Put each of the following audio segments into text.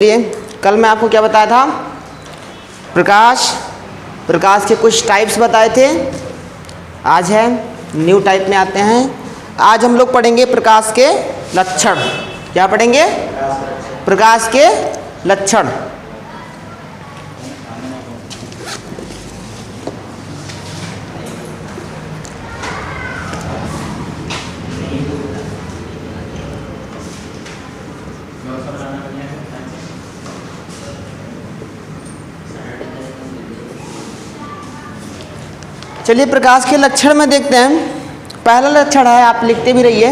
लिए कल मैं आपको क्या बताया था, प्रकाश के कुछ टाइप्स बताए थे। आज है न्यू टाइप में आते हैं। आज हम लोग पढ़ेंगे प्रकाश के लक्षण। क्या पढ़ेंगे? प्रकाश के लक्षण। चलिए प्रकाश के लक्षण में देखते हैं। पहला लक्षण है, आप लिखते भी रहिए।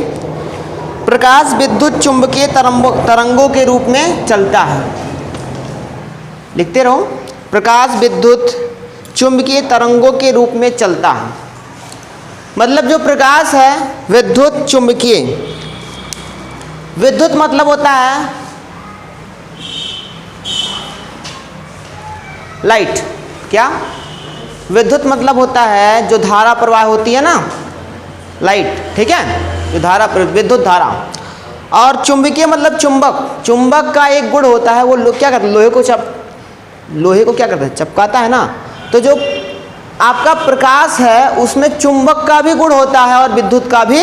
प्रकाश विद्युत चुंबकीय तरंगों के रूप में चलता है। लिखते रहो, प्रकाश विद्युत चुंबकीय तरंगों के रूप में चलता है। मतलब जो प्रकाश है विद्युत चुंबकीय, विद्युत मतलब होता है लाइट। क्या? विद्युत मतलब होता है जो धारा प्रवाह होती है ना, लाइट, ठीक है, जो धारा, विद्युत धारा। और चुंबकीय मतलब चुंबक। चुंबक का एक गुण होता है, वो क्या करता है, लोहे को क्या करता है, चपकाता है ना। तो जो आपका प्रकाश है उसमें चुंबक का भी गुण होता है और विद्युत का भी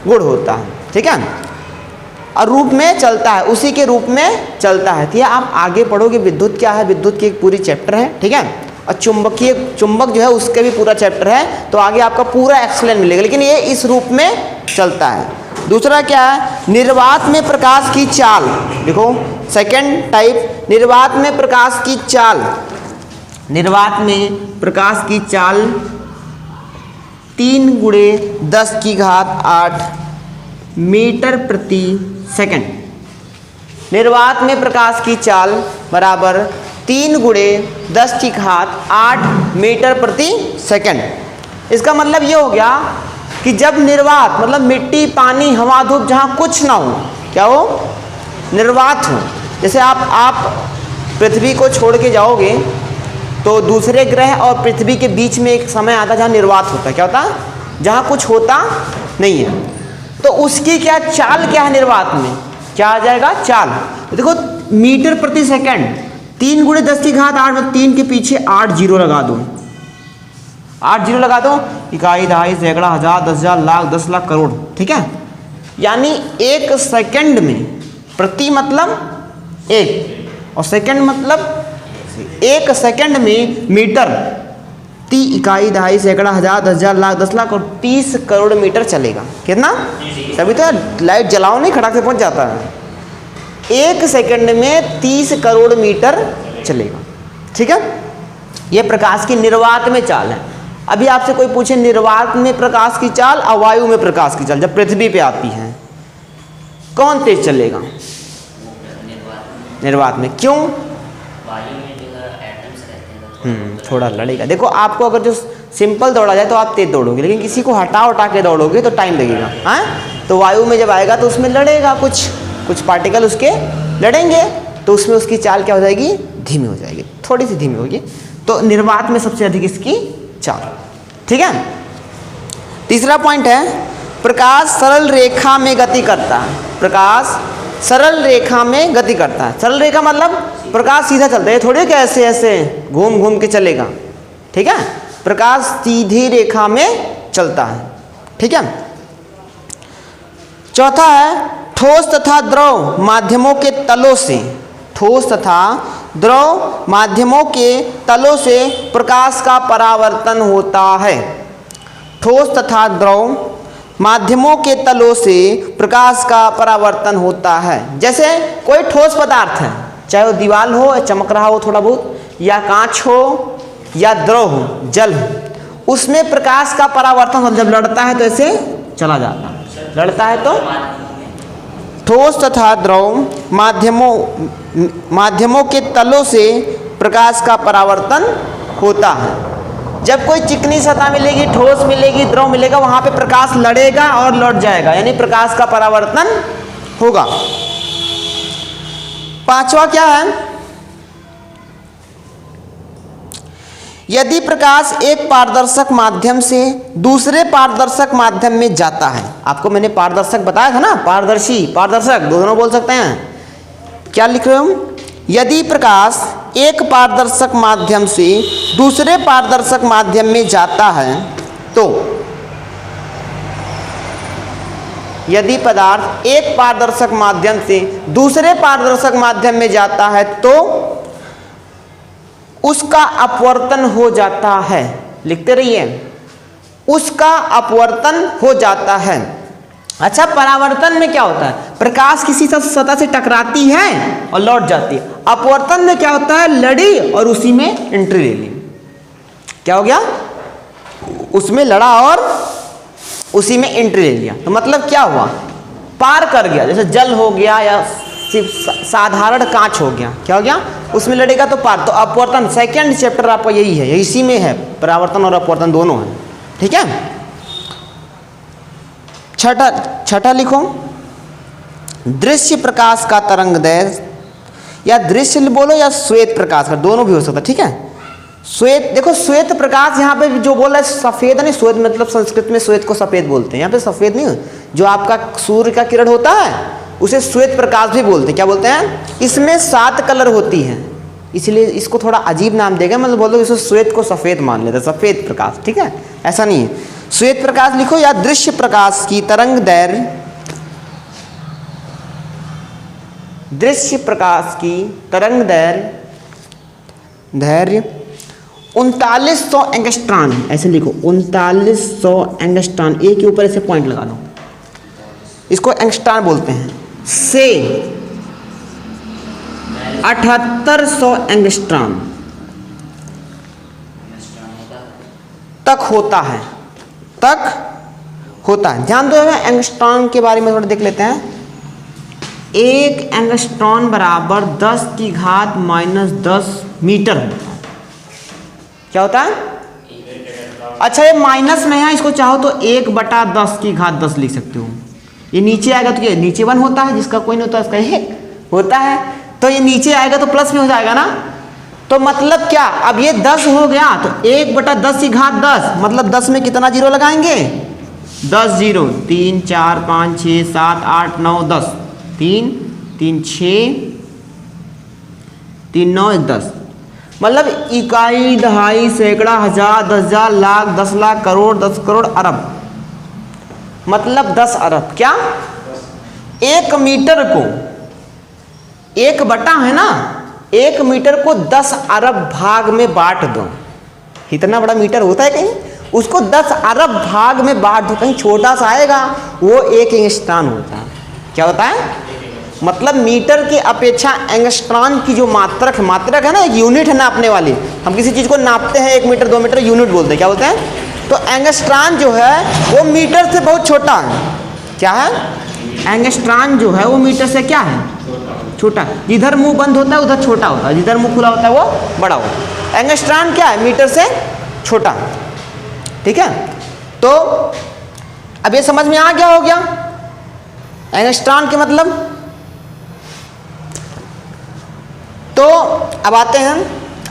गुण होता है, ठीक है, और रूप में चलता है, उसी के रूप में चलता है। ठीक है, आप आगे पढ़ोगे विद्युत क्या है, विद्युत की एक पूरी चैप्टर है, ठीक है, और चुंबक जो है उसके भी पूरा चैप्टर है, तो आगे आपका पूरा एक्सप्लेन मिलेगा। लेकिन ये इस रूप में चलता है। दूसरा क्या है, निर्वात में प्रकाश की चाल। देखो सेकंड टाइप, निर्वात में प्रकाश की चाल। निर्वात में प्रकाश की चाल 3 × 10⁸ मीटर प्रति सेकंड। निर्वात में प्रकाश की चाल बराबर 3 × 10⁸ मीटर प्रति सेकंड। इसका मतलब ये हो गया कि जब निर्वात मतलब मिट्टी, पानी, हवा, धूप, जहाँ कुछ ना हो, क्या हो, निर्वात हो। जैसे आप पृथ्वी को छोड़ के जाओगे तो दूसरे ग्रह और पृथ्वी के बीच में एक समय आता है जहाँ निर्वात होता है। क्या होता है? जहाँ कुछ होता नहीं है। तो उसकी क्या चाल क्या है निर्वात में, क्या आ जाएगा, चाल। देखो मीटर प्रति सेकंड, 3 × 10⁸ में 3 के पीछे 8 जीरो लगा दो, 8 जीरो लगा दो, इकाई, दहाई, सैकड़ा, हजार, 10,000, लाख, 10 लाख, करोड़, ठीक है। यानी 1 सेकंड में, प्रति मतलब 1 और सेकंड मतलब 1 सेकंड में मीटर, 30 इकाई, दहाई, सैकड़ा, हजार, 10,000, लाख, 10 लाख और 30 करोड़ मीटर चलेगा। कितना? तभी तो लाइट जलाओ नहीं, खड़ाक से पहुंच जाता है। 1 सेकंड में 30 करोड़ मीटर चलेगा, ठीक है। यह प्रकाश की निर्वात में चाल है। अभी आपसे कोई पूछे निर्वात में प्रकाश की चाल और वायु में प्रकाश की चाल, जब पृथ्वी पे आती है, कौन तेज चलेगा? निर्वात में। क्यों? वायु में जो एटम्स रहते हैं थोड़ा लड़ेगा। देखो आपको अगर जो सिंपल दौड़ा जाए तो आप तेज दौड़ोगे, लेकिन किसी को हटा के दौड़ोगे तो टाइम लगेगा। हाँ, तो वायु में जब आएगा तो उसमें लड़ेगा, कुछ पार्टिकल उसके लड़ेंगे, तो उसमें उसकी चाल क्या हो जाएगी, धीमी हो जाएगी, थोड़ी सी धीमी होगी। तो निर्वात में सबसे अधिक इसकी चाल, ठीक है। तीसरा पॉइंट है, प्रकाश सरल रेखा में गति करता है। प्रकाश सरल रेखा में गति करता है। सरल रेखा मतलब प्रकाश सीधा चलता है, थोड़ी कि ऐसे ऐसे घूम के चलेगा, ठीक है। प्रकाश सीधी रेखा में चलता है, ठीक है। चौथा है, ठोस तथा द्रव माध्यमों के तलों से, ठोस तथा द्रव माध्यमों के तलों से प्रकाश का परावर्तन होता है। ठोस तथा द्रव माध्यमों के तलों से प्रकाश का परावर्तन होता है। जैसे कोई ठोस पदार्थ है, चाहे वो दीवार हो, चमक रहा हो थोड़ा बहुत, या कांच हो, या द्रव हो, जल हो, उसमें प्रकाश का परावर्तन जब लड़ता है तो ऐसे चला जाता है, लड़ता है तो। ठोस तथा द्रव माध्यमों के तलों से प्रकाश का परावर्तन होता है। जब कोई चिकनी सतह मिलेगी, ठोस मिलेगी, द्रव मिलेगा, वहां पे प्रकाश लड़ेगा और लौट जाएगा, यानी प्रकाश का परावर्तन होगा। पांचवा क्या है, यदि प्रकाश एक पारदर्शक माध्यम से दूसरे पारदर्शक माध्यम में जाता है। आपको मैंने पारदर्शक बताया था ना, पारदर्शी, पारदर्शक दोनों बोल सकते हैं। क्या लिख रहे हो? यदि प्रकाश एक पारदर्शक माध्यम से दूसरे पारदर्शक माध्यम में जाता है तो यदि पदार्थ एक पारदर्शक माध्यम से दूसरे पारदर्शक माध्यम में जाता है तो उसका अपवर्तन हो जाता है। लिखते रहिए, उसका अपवर्तन हो जाता है। अच्छा, परावर्तन में क्या होता है? प्रकाश किसी सतह से टकराती है और लौट जाती है। अपवर्तन में क्या होता है? लड़ी और उसी में एंट्री ले ली। क्या हो गया? उसमें लड़ा और उसी में एंट्री ले लिया। तो मतलब क्या हुआ? पार कर गया। जैसे जल हो गया या सिर्फ साधारण कांच हो गया, क्या हो गया? उसमें लड़ेगा तो पार। तो अपवर्तन सेकंड चैप्टर आपका यही है, इसी में है, परावर्तन और अपवर्तन दोनों है। ठीक है। छठा लिखो, दृश्य प्रकाश का तरंग दैर्घ्य, या दृश्य बोलो या श्वेत प्रकाश का, दोनों भी हो सकता है। ठीक है। श्वेत, देखो श्वेत प्रकाश यहाँ पे जो बोल रहा है सफेद नहीं, श्वेत मतलब संस्कृत में श्वेत को सफेद बोलते हैं। यहाँ पे सफेद नहीं, जो आपका सूर्य का किरण होता है उसे श्वेत प्रकाश भी बोलते हैं। क्या बोलते हैं? इसमें 7 कलर होती हैं, इसलिए इसको थोड़ा अजीब नाम देगा, मतलब बोल दो इसको श्वेत को सफेद मान लेते, सफेद प्रकाश। ठीक है, ऐसा नहीं है। श्वेत प्रकाश लिखो, या दृश्य प्रकाश की तरंग दैर्घ्य, दृश्य प्रकाश की तरंग दैर्घ्य 3900 एंगस्ट्रॉन है। ऐसे लिखो 3900 एंगस्ट्रॉन, ए के ऊपर ऐसे पॉइंट लगा लो, इसको एंगस्ट्रॉन बोलते हैं, से 7800 एंगस्ट्रॉन तक होता है, ध्यान दो। एंगस्ट्रॉन के बारे में थोड़ा देख लेते हैं। 1 एंगस्ट्रॉन बराबर 10⁻⁻10 मीटर होता है। क्या होता है? अच्छा, ये माइनस में है, इसको चाहो तो 1/10⁻10 लिख सकते हो। ये नीचे आएगा तो ये नीचे 1 होता है, जिसका कोई नहीं होता उसका 1 होता है। तो ये नीचे आएगा तो प्लस में हो जाएगा ना। तो मतलब क्या, अब ये 10 हो गया तो 1/10⁻10, मतलब 10 में कितना जीरो लगाएंगे? 10 जीरो, 3 4 5 6 7 8 9 10, 3 3 6 3 9 1 10, मतलब इकाई, दहाई, सैकड़ा, हजार, 10,000, लाख, 10 लाख, करोड़, 10 करोड़, अरब, मतलब 10 अरब। क्या? 1 मीटर को, 1 बटा है ना, 1 मीटर को 10 अरब भाग में बांट दो। इतना बड़ा मीटर होता है कहीं? उसको 10 अरब भाग में बांट दो, कहीं छोटा सा आएगा, वो 1 एंगस्ट्रॉन होता है। क्या होता है? मतलब मीटर की अपेक्षा एंगस्ट्रॉन की जो मात्रक है ना, एक यूनिट है नापने वाली, हम किसी चीज़ को नापते हैं 1 मीटर 2 मीटर, यूनिट बोलते हैं। क्या बोलते हैं? तो एंगस्ट्रॉन जो है वो मीटर से बहुत छोटा है। क्या है? एंगस्ट्रॉन जो है वो मीटर से क्या है? छोटा। जिधर मुंह बंद होता है उधर छोटा होता है, जिधर मुंह खुला होता है वो बड़ा होता है। एंगस्ट्रॉन क्या है? मीटर से छोटा। ठीक है। तो अब ये समझ में आ गया हो गया एंगस्ट्रॉन के मतलब। तो अब आते हैं,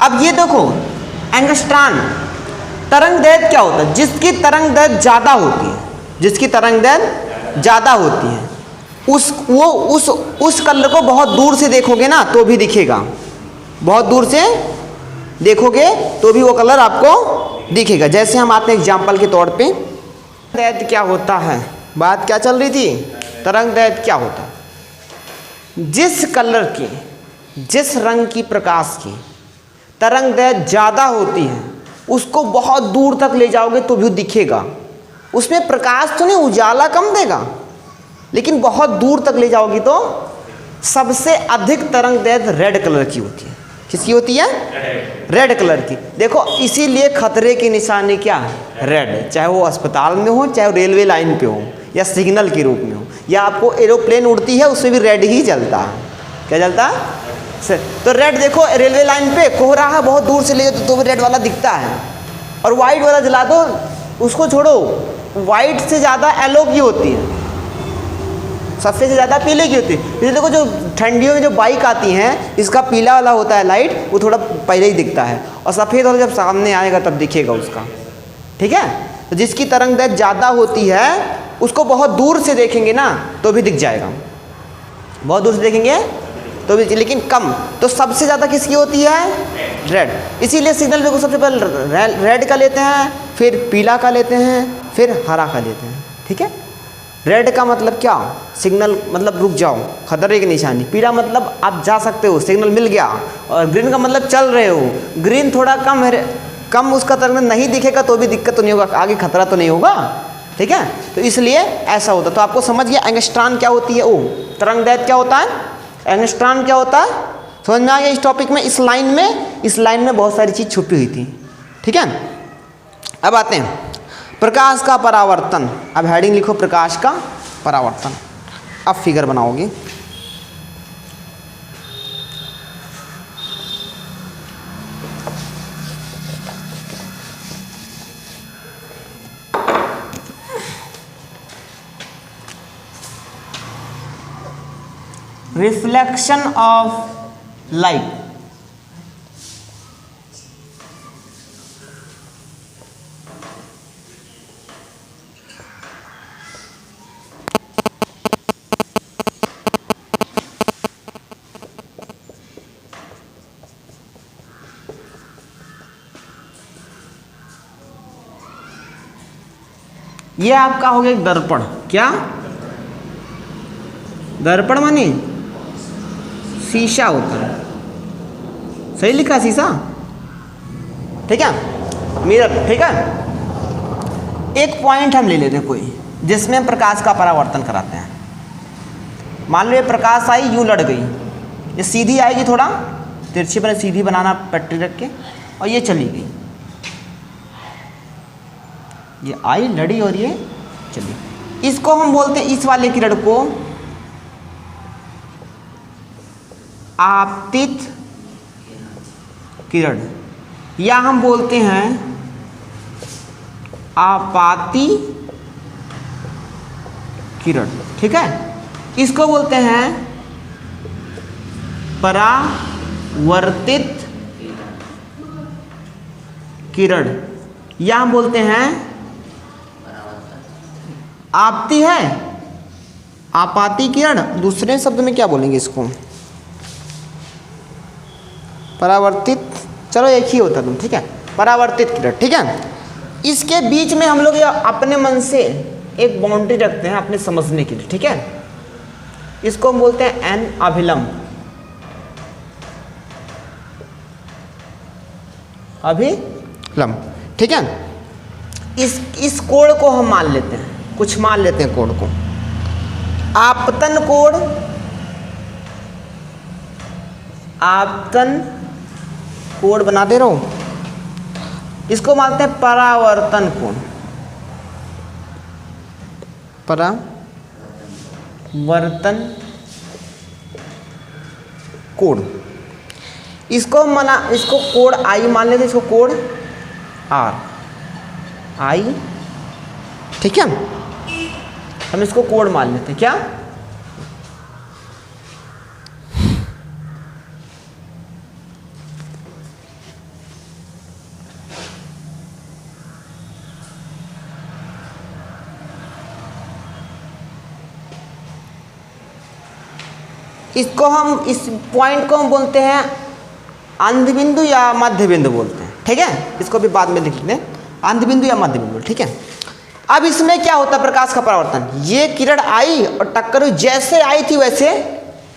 अब ये देखो एंगस्ट्रॉन तरंग दैर्घ्य क्या होता है? जिसकी तरंग दैर्घ्य ज़्यादा होती है, जिसकी तरंग दैर्घ्य ज़्यादा होती है, उस कलर को बहुत दूर से देखोगे ना तो भी दिखेगा, बहुत दूर से देखोगे तो भी वो कलर आपको दिखेगा। जैसे हम आते हैं एग्जाम्पल के तौर पे, दैर्घ्य क्या होता है, बात क्या चल रही थी, तरंग दैर्घ्य क्या होता है? जिस कलर की, जिस रंग की प्रकाश की तरंग दैर्घ्य ज़्यादा होती है उसको बहुत दूर तक ले जाओगे तो भी दिखेगा। उसमें प्रकाश तो नहीं, उजाला कम देगा, लेकिन बहुत दूर तक ले जाओगी तो सबसे अधिक तरंग दैर्घ्य रेड कलर की होती है। किसकी होती है? रेड कलर की। देखो इसीलिए खतरे की निशानी क्या है? रेड। चाहे वो अस्पताल में हो, चाहे रेलवे लाइन पे हो, या सिग्नल के रूप में हो, या आपको एरोप्लेन उड़ती है उसमें भी रेड ही जलता है। क्या जलता है? तो रेड देखो रेलवे लाइन पे कोहरा है, बहुत दूर से ले तो भी रेड वाला दिखता है। और वाइट वाला जला दो, उसको छोड़ो, वाइट से ज़्यादा येलो की होती है, सफ़ेद से ज़्यादा पीले की होती है। जैसे देखो जो ठंडियों में जो बाइक आती हैं, इसका पीला वाला होता है लाइट, वो थोड़ा पहले ही दिखता है, और सफ़ेद वाला जब सामने आएगा तब दिखेगा उसका। ठीक है। तो जिसकी तरंग दैर्घ्य ज़्यादा होती है उसको बहुत दूर से देखेंगे ना तो भी दिख जाएगा, बहुत दूर से देखेंगे तो भी, लेकिन कम। तो सबसे ज़्यादा किसकी होती है? रेड। इसीलिए सिग्नल देखो सबसे पहले रेड का लेते हैं, फिर पीला का लेते हैं, फिर हरा का लेते हैं। ठीक है, रेड का मतलब क्या? सिग्नल मतलब रुक जाओ, खतरे की निशानी। पीला मतलब आप जा सकते हो, सिग्नल मिल गया। और ग्रीन का मतलब चल रहे हो। ग्रीन थोड़ा कम उसका तरंग नहीं दिखेगा तो भी दिक्कत तो नहीं होगा, आगे खतरा तो नहीं होगा। ठीक है, तो इसलिए ऐसा होता है। तो आपको समझ गया एंगस्ट्रॉन क्या होती है? ओ, तरंगदैर्घ्य क्या होता है? एंगस्ट्रॉन क्या होता है? समझ में आ गया इस टॉपिक में? इस लाइन में बहुत सारी चीज़ छुपी हुई थी। ठीक है, अब आते हैं प्रकाश का परावर्तन। अब हेडिंग लिखो प्रकाश का परावर्तन। अब फिगर बनाओगे। Reflection of light. ये आपका हो गया एक दर्पण। क्या? दर्पण माने शीशा होता है। सही लिखा शीशा। ठीक है, मिरर। ठीक है, एक पॉइंट हम ले लेते हैं कोई, जिसमें हम प्रकाश का परावर्तन कराते हैं। मान लो ये प्रकाश आई, यूं लड़ गई, ये सीधी आएगी, थोड़ा तिरछी पर सीधी बनाना पट्टी रख के, और ये चली गई। ये आई, लड़ी और ये चली। इसको हम बोलते हैं, इस वाले किरण को आपतित किरण, या हम बोलते हैं आपाती किरण। ठीक है, इसको बोलते हैं परावर्तित किरण, या हम बोलते हैं आपती है, आपाती किरण। दूसरे शब्द में क्या बोलेंगे इसको? परावर्तित। चलो एक ही होता तुम। ठीक है, परावर्तित किरण। ठीक है, इसके बीच में हम लोग अपने मन से एक बाउंड्री रखते हैं अपने समझने के लिए। ठीक है, इसको हम बोलते हैं एन अभिलंब। अभिलंब। ठीक है, इस कोण को हम मान लेते हैं, कुछ मान लेते हैं कोण को। आपतन कोण, आपतन कोण बना दे रहा हूं। इसको मानते हैं परावर्तन कोण। परावर्तन कोण, इसको कोण आई मान लेते हैं, इसको कोण आर आई। ठीक है, हम इसको कोण मान लेते हैं। क्या? इसको हम, इस पॉइंट को हम बोलते हैं अंध बिंदु या मध्य बिंदु बोलते हैं। ठीक है, इसको भी बाद में लिख लेते हैं, अंध बिंदु या मध्य बिंदु। ठीक है, अब इसमें क्या होता है प्रकाश का परावर्तन? ये किरण आई और टक्कर हुई, जैसे आई थी वैसे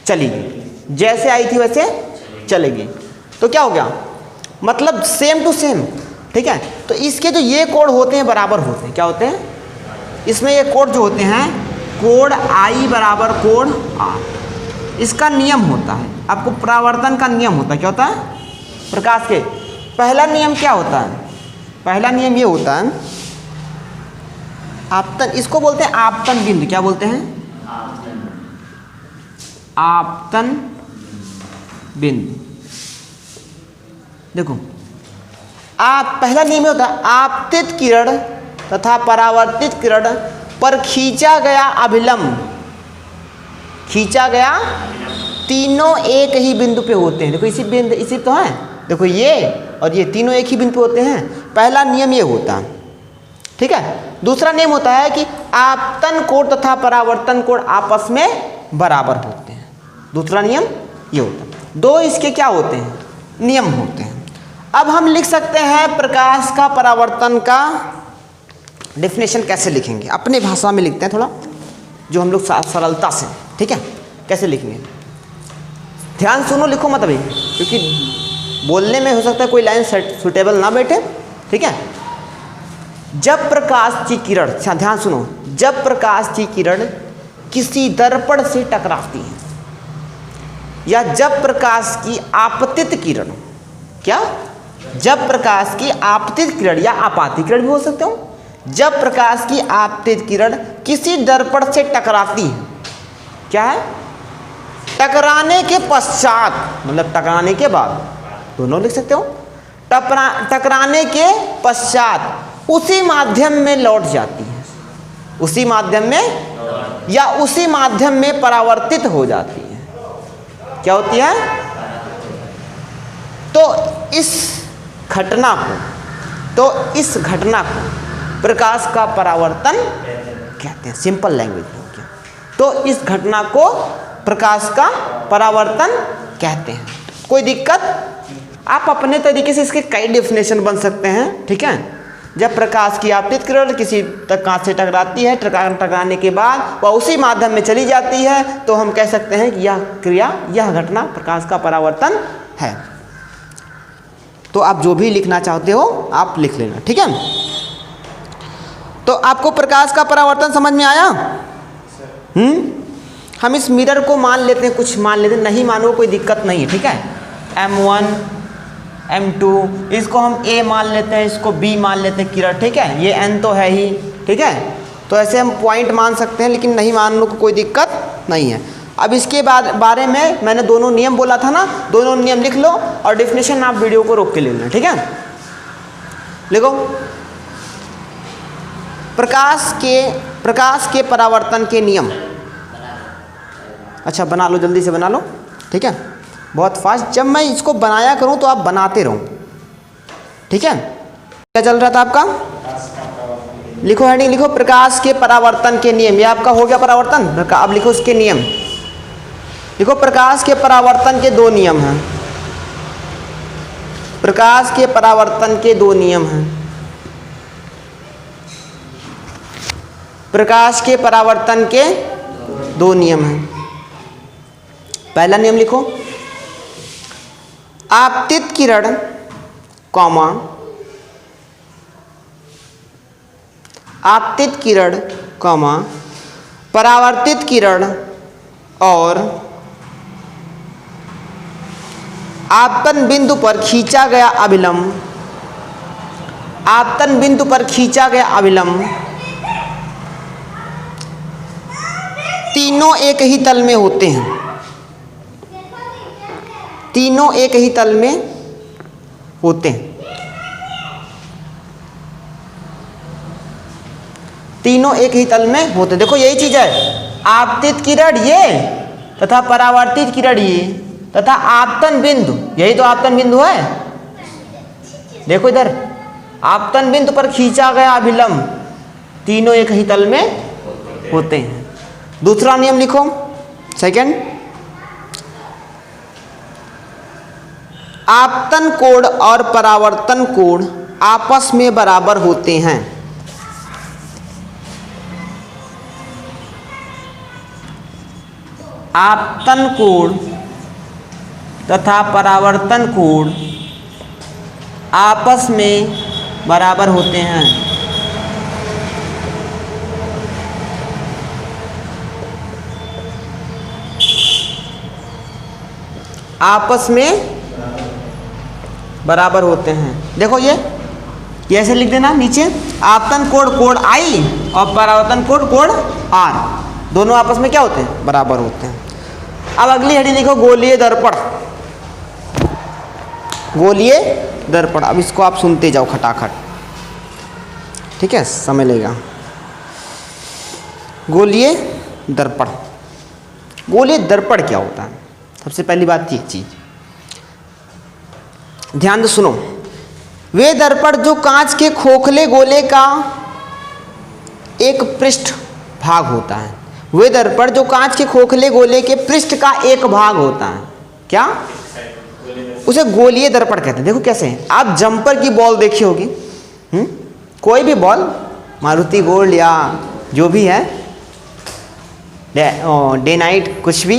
चली गई, जैसे आई थी वैसे चली गई। तो क्या हो गया? मतलब सेम टू सेम। ठीक है, तो इसके जो ये कोण होते हैं बराबर होते हैं। क्या होते हैं? इसमें ये कोण जो होते हैं, कोण आई बराबर कोण आर। इसका नियम होता है, आपको परावर्तन का नियम होता है। क्या होता है? प्रकाश के पहला नियम क्या होता है? पहला नियम ये होता है आपतन, इसको बोलते हैं आपतन बिंदु। क्या बोलते हैं? आपतन बिंदु। देखो, पहला नियम होता है आपतित किरण तथा परावर्तित किरण पर खींचा गया अभिलंब, खींचा गया, तीनों एक ही बिंदु पे होते हैं। देखो इसी तो है, देखो ये और ये तीनों एक ही बिंदु पे होते हैं। पहला नियम ये होता है। ठीक है, दूसरा नियम होता है कि आपतन कोण तथा परावर्तन कोण आपस में बराबर होते हैं। दूसरा नियम ये होता है। दो इसके क्या होते हैं, नियम होते हैं। अब हम लिख सकते हैं प्रकाश का परावर्तन का डेफिनेशन कैसे लिखेंगे, अपने भाषा में लिखते हैं थोड़ा, जो हम लोग सरलता से, ठीक है, कैसे लिखेंगे। ध्यान सुनो, लिखो मत अभी, क्योंकि बोलने में हो सकता है कोई लाइन सुटेबल ना बैठे, ठीक है। जब प्रकाश की किरण, ध्यान सुनो, जब प्रकाश की किरण किसी दर्पण से टकराती है, या जब प्रकाश की आपतित किरण, क्या, जब प्रकाश की आपतित किरण या आपातित किरण भी हो सकते हो, जब प्रकाश की आपतित किरण किसी दर्पण से टकराती है, क्या है, टकराने के पश्चात, मतलब टकराने के बाद, दोनों लिख सकते हो, टकराने के पश्चात उसी माध्यम में लौट जाती है, उसी माध्यम में या उसी माध्यम में परावर्तित हो जाती है, क्या होती है। तो इस घटना को प्रकाश का परावर्तन कहते हैं, सिंपल लैंग्वेज में हो गया। तो इस घटना को प्रकाश का परावर्तन कहते हैं। कोई दिक्कत, आप अपने तरीके से इसके कई डेफिनेशन बन सकते हैं, ठीक है। जब प्रकाश की आपतित किरण किसी कांच से टकराती है, टकराने के बाद वह उसी माध्यम में चली जाती है, तो हम कह सकते हैं कि यह क्रिया, यह घटना प्रकाश का परावर्तन है। तो आप जो भी लिखना चाहते हो आप लिख लेना, ठीक है। तो आपको प्रकाश का परावर्तन समझ में आया। हम इस मिरर को मान लेते हैं, कुछ मान लेते हैं, नहीं मानो कोई दिक्कत नहीं है, ठीक है। M1 M2 इसको हम A मान लेते हैं, इसको B मान लेते हैं किरण, ठीक है। ये N तो है ही, ठीक है। तो ऐसे हम पॉइंट मान सकते हैं, लेकिन नहीं मानने को कोई दिक्कत नहीं है। अब इसके बारे में मैंने दोनों नियम बोला था ना, दोनों नियम लिख लो और डेफिनेशन आप वीडियो को रोक के ले लेना, ठीक है। लिखो, प्रकाश के परावर्तन के नियम। अच्छा बना लो, जल्दी से बना लो, ठीक है, बहुत फास्ट। जब मैं इसको बनाया करूं तो आप बनाते रहो, ठीक है। क्या चल रहा था आपका, लिखो हेडिंग, लिखो प्रकाश के परावर्तन के नियम। ये आपका हो गया परावर्तन। अब लिखो उसके नियम, लिखो प्रकाश के परावर्तन के दो नियम हैं। प्रकाश के परावर्तन के दो नियम हैं। प्रकाश के परावर्तन के दो नियम हैं। पहला नियम लिखो, आपतित किरण कॉमा आपतित किरण कॉमा परावर्तित किरण और आपतन बिंदु पर खींचा गया अभिलंब, आपतन बिंदु पर खींचा गया अभिलंब तीनों एक ही तल में होते हैं। तीनों एक ही तल में होते हैं। तीनों एक ही तल में होते हैं। देखो यही चीज है, आपतित किरण ये तथा परावर्तित किरण ये तथा आपतन बिंदु, यही तो आपतन बिंदु है। देखो इधर, आपतन बिंदु पर खींचा गया अभिलंब तीनों एक ही तल में होते हैं। दूसरा नियम लिखो, सेकंड, आपतन कोण और परावर्तन कोण आपस में बराबर होते हैं। आपतन कोण तथा परावर्तन कोण आपस में बराबर होते हैं। आपस में बराबर होते हैं। देखो ये ऐसे लिख देना नीचे, आपतन कोण कोण I और परावर्तन कोण कोण R, दोनों आपस में क्या होते हैं, बराबर होते हैं। अब अगली हेडिंग लिखो, गोलीय दर्पण। गोलीय दर्पण, अब इसको आप सुनते जाओ खटाखट, ठीक है, समय लेगा। गोलीय दर्पण, गोलीय दर्पण क्या होता है? सबसे पहली बात ये चीज ध्यान से सुनो, वे दर्पण जो कांच के खोखले गोले का एक पृष्ठ भाग होता है। वे दर्पण जो कांच के खोखले गोले के पृष्ठ का एक भाग होता है। क्या? उसे गोलीय दर्पण कहते हैं। देखो कैसे, आप जंपर की बॉल देखी होगी, कोई भी बॉल, मारुति गोल्ड या जो भी है, डे नाइट कुछ भी,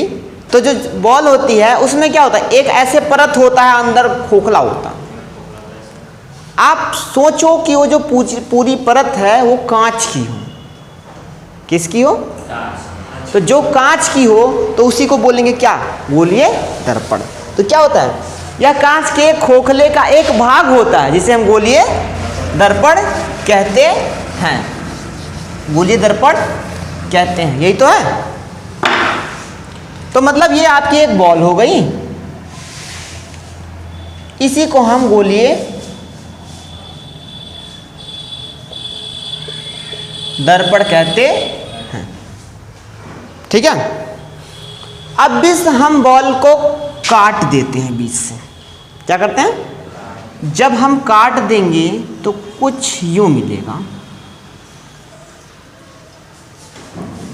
तो जो बॉल होती है उसमें क्या होता है, एक ऐसे परत होता है अंदर खोखला होता है। आप सोचो कि वो जो पूरी परत है वो कांच की हो। किसकी हो? तो जो कांच की हो तो उसी को बोलेंगे क्या? गोलीय दर्पण। तो क्या होता है, यह कांच के खोखले का एक भाग होता है जिसे हम गोलीय दर्पण कहते हैं। गोलीय दर्पण कहते हैं, यही तो है। तो मतलब ये आपकी एक बॉल हो गई, इसी को हम गोलीय दर्पण कहते हैं। ठीक है। अब इस हम बॉल को काट देते हैं बीच से। क्या करते हैं? जब हम काट देंगे तो कुछ यूं मिलेगा,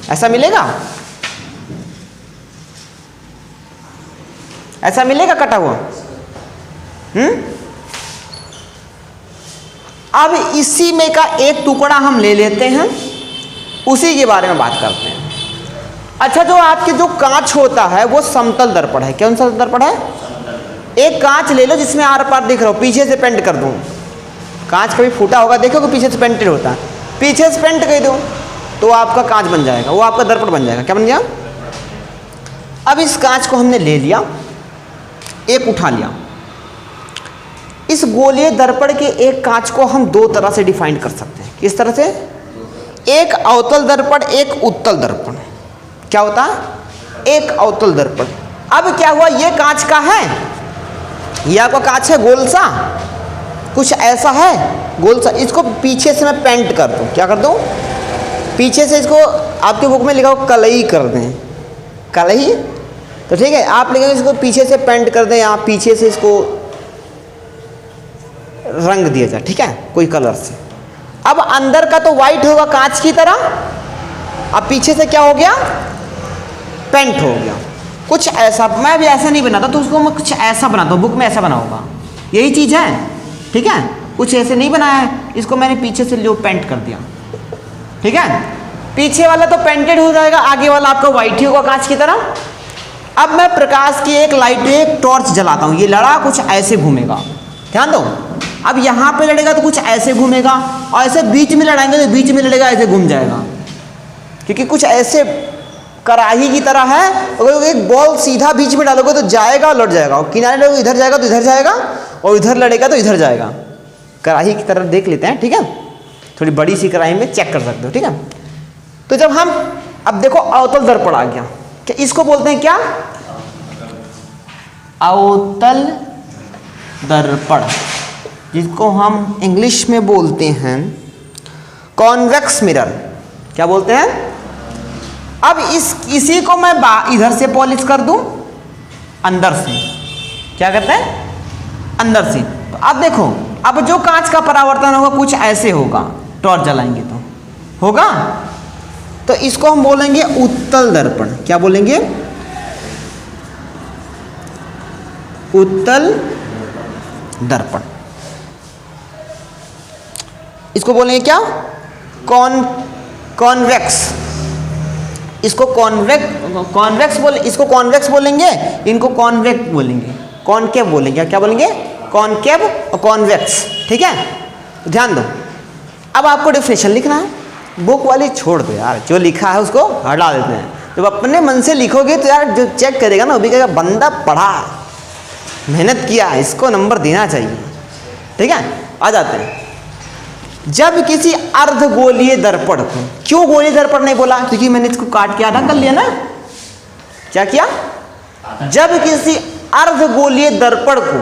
ऐसा मिलेगा, ऐसा मिलेगा कटा हुआ। अब इसी में का एक टुकड़ा हम ले लेते हैं, उसी के बारे में बात करते हैं। अच्छा, जो आपके जो कांच होता है वो समतल दर्पण है। कौन सा दर्पण है? एक कांच ले लो जिसमें आर पार दिख रहा हो, पीछे से पेंट कर दूं। कांच कभी फूटा होगा देखो कि पीछे से पेंटेड होता है, पीछे से पेंट कर दो तो आपका कांच बन जाएगा, वो आपका दर्पण बन जाएगा। क्या बन गया? अब इस कांच को हमने ले लिया, एक उठा लिया। इस गोलीय दर्पण के एक कांच को हम दो तरह से डिफाइन कर सकते हैं। किस तरह से? एक अवतल दर्पण, एक उत्तल दर्पण। क्या होता है? एक अवतल दर्पण। अब क्या हुआ, ये कांच का है, ये आपका कांच है गोल सा, कुछ ऐसा है गोल सा, इसको पीछे से मैं पेंट कर दूं। क्या कर दूं? पीछे से इसको, आपके बुक में लिखा हो कलई कर दें, कलई, तो ठीक है, आप लिखेंगे इसको पीछे से पेंट कर दें, यहाँ पीछे से इसको रंग दिया जाए, ठीक है, कोई कलर से। अब अंदर का तो वाइट होगा कांच की तरह, अब पीछे से क्या हो गया? पेंट हो गया। कुछ ऐसा, मैं भी ऐसा नहीं बनाता तो उसको मैं कुछ ऐसा बनाता हूँ, बुक में ऐसा बना होगा, यही चीज़ है, ठीक है। कुछ ऐसे नहीं बनाया है, इसको मैंने पीछे से जो पेंट कर दिया, ठीक है। पीछे वाला तो पेंटेड हो जाएगा, आगे वाला आपका वाइट ही होगा कांच की तरह। अब मैं प्रकाश की एक लाइट, एक टॉर्च जलाता हूँ, ये लड़ा कुछ ऐसे घूमेगा, ध्यान दो। अब यहाँ पे लड़ेगा तो कुछ ऐसे घूमेगा, और ऐसे बीच में लड़ाएंगे तो बीच में लड़ेगा, ऐसे घूम जाएगा, क्योंकि कुछ ऐसे कराही की तरह है। अगर एक बॉल सीधा बीच में डालोगे तो जाएगा और लौट जाएगा, और किनारे डालोगे इधर जाएगा तो इधर जाएगा, और इधर लड़ेगा तो इधर जाएगा। कराही की तरह देख लेते हैं, ठीक है, थोड़ी बड़ी सी कराही में चेक कर सकते हो, ठीक है। तो जब हम, अब देखो अवतल दर्पण आ गया, क्या इसको बोलते हैं? क्या? अवतल दर्पण, जिसको हम इंग्लिश में बोलते हैं कॉन्वेक्स मिरर। क्या बोलते हैं? अब इसी को मैं इधर से पॉलिश कर दूं, अंदर से। क्या करते हैं? अंदर से। तो अब देखो, अब जो कांच का परावर्तन होगा कुछ ऐसे होगा, टॉर्च जलाएंगे तो होगा, तो इसको हम बोलेंगे उत्तल दर्पण। क्या बोलेंगे? उत्तल दर्पण। इसको बोलेंगे क्या? कॉन्वेक्स। इसको कॉन्वेक्स बोले, इसको कॉन्वेक्स बोलेंगे, इनको कॉन्वेक्स बोलेंगे, कॉनकेव बोलेंगे। क्या बोलेंगे? कॉनकेव और कॉन्वेक्स, ठीक है। तो ध्यान दो, अब आपको डेफिनेशन लिखना है, बुक वाली छोड़ दो यार, जो लिखा है उसको हटा देते हैं। जब अपने मन से लिखोगे तो यार जो चेक करेगा ना वो भी कहेगा बंदा पढ़ा, मेहनत किया, इसको नंबर देना चाहिए, ठीक है। आ जाते हैं, जब किसी अर्धगोलीय दर्पण को, क्यों गोलीय दर्पण नहीं बोला? क्योंकि मैंने इसको काट के आधा कर लिया ना। क्या किया? जब किसी अर्धगोलीय दर्पण को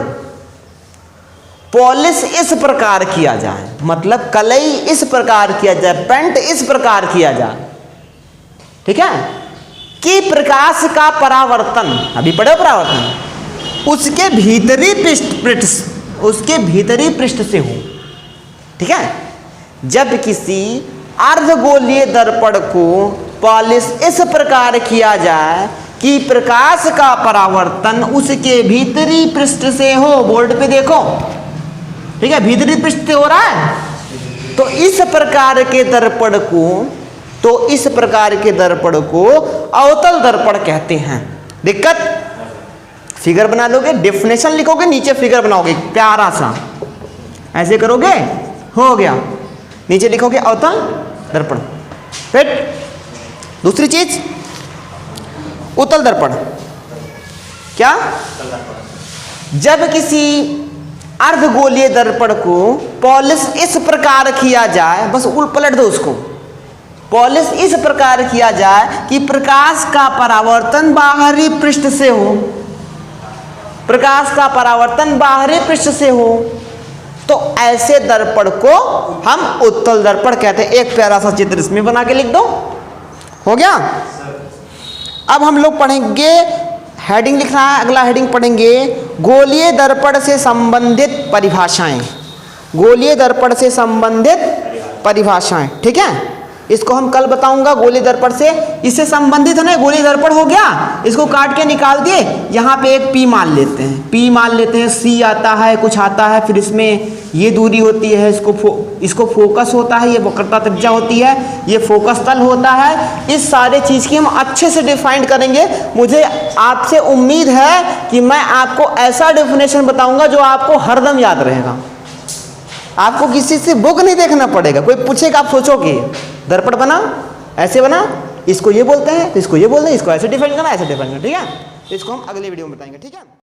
पॉलिश इस प्रकार किया जाए, मतलब कलई इस प्रकार किया जाए, पेंट इस प्रकार किया जाए, ठीक है, कि प्रकाश का परावर्तन, अभी पढ़ो परावर्तन, उसके भीतरी पृष्ठ से हो, ठीक है। जब किसी अर्धगोलीय दर्पण को पॉलिश इस प्रकार किया जाए कि प्रकाश का परावर्तन उसके भीतरी पृष्ठ से हो। बोर्ड पे देखो, ठीक है, भीतरी पृष्ठ से हो रहा है। तो इस प्रकार के दर्पण को अवतल दर्पण कहते हैं। दिक्कत? फिगर बना लोगे, डेफिनेशन लिखोगे, नीचे फिगर बनाओगे प्यारा सा, ऐसे करोगे, हो गया, नीचे लिखोगे अवतल दर्पण। फिर दूसरी चीज उत्तल दर्पण। क्या? जब किसी अर्धगोलीय दर्पण को पॉलिश इस प्रकार किया जाए, बस उल्ट पलट दो उसको, पॉलिश इस प्रकार किया जाए कि प्रकाश का परावर्तन बाहरी पृष्ठ से हो, प्रकाश का परावर्तन बाहरी पृष्ठ से हो, तो ऐसे दर्पण को हम उत्तल दर्पण कहते हैं। एक प्यारा सा चित्र इसमें बना के लिख दो, हो गया। अब हम लोग पढ़ेंगे, हेडिंग लिखना है, अगला हेडिंग पढ़ेंगे गोलीय दर्पण से संबंधित परिभाषाएं। गोलीय दर्पण से संबंधित परिभाषाएं, ठीक है, इसको हम कल बताऊंगा। गोलीय दर्पण से इससे संबंधित है ना, गोलीय दर्पण हो गया, इसको काट के निकाल दिए, यहाँ पे एक पी मान लेते हैं, पी मान लेते हैं, सी आता है, कुछ आता है, फिर इसमें ये दूरी होती है, इसको फोकस होता है, ये वक्रता त्रिज्या होती है, ये फोकस तल होता है। इस सारे चीज़ की हम अच्छे से डिफाइन करेंगे। मुझे आपसे उम्मीद है कि मैं आपको ऐसा डेफिनेशन बताऊंगा जो आपको हरदम याद रहेगा। आपको किसी से बुक नहीं देखना पड़ेगा, कोई पूछेगा आप सोचोगे दर्पण बना, ऐसे बना, इसको ये बोलते हैं, तो इसको ये बोलते हैं, इसको ऐसे डिफाइन करना, ऐसे डिफाइन करना, ठीक है। तो इसको हम अगले वीडियो में बताएंगे, ठीक है।